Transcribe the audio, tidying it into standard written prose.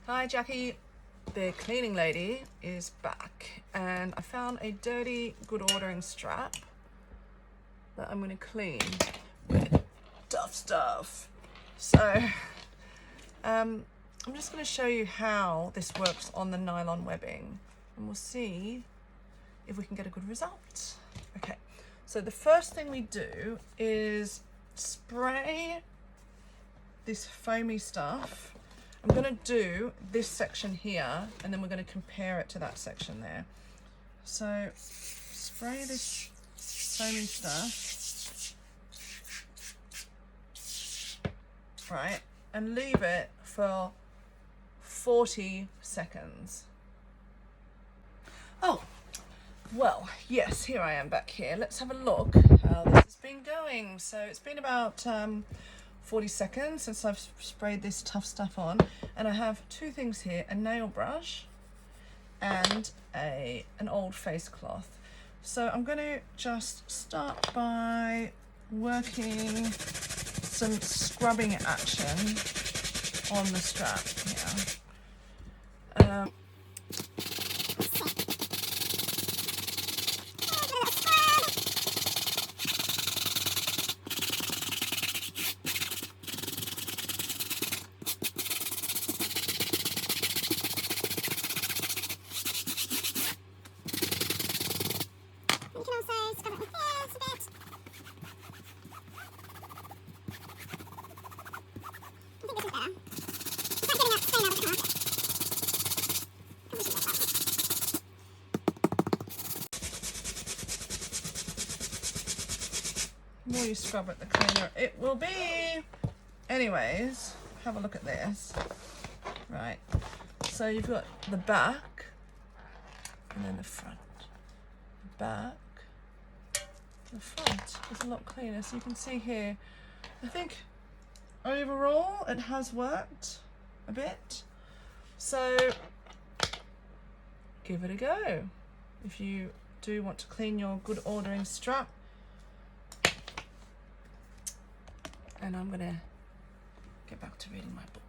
Hi Jackie, the cleaning lady is back and I found a dirty Goodordering strap that I'm going to clean with tuff stuff. So I'm just going to show you how this works on the nylon webbing and we'll see if we can get a good result. Okay, so the first thing we do is spray this foamy stuff. I'm going to do this section here and then we're going to compare it to that section there. So spray this foamy stuff, right, and leave it for 40 seconds. Oh, well, yes, here I am back here. Let's have a look how this has been going. So it's been about 40 seconds since I've sprayed this tuff stuff on, and I have two things here, a nail brush and an old face cloth. So I'm going to just start by working some scrubbing action on the strap here. The more you scrub it, the cleaner it will be. Anyways, have a look at this. Right, so you've got the back and then the front. The back, the front is a lot cleaner. So you can see here, I think overall it has worked a bit. So give it a go if you do want to clean your Goodordering strap. And I'm gonna get back to reading my book.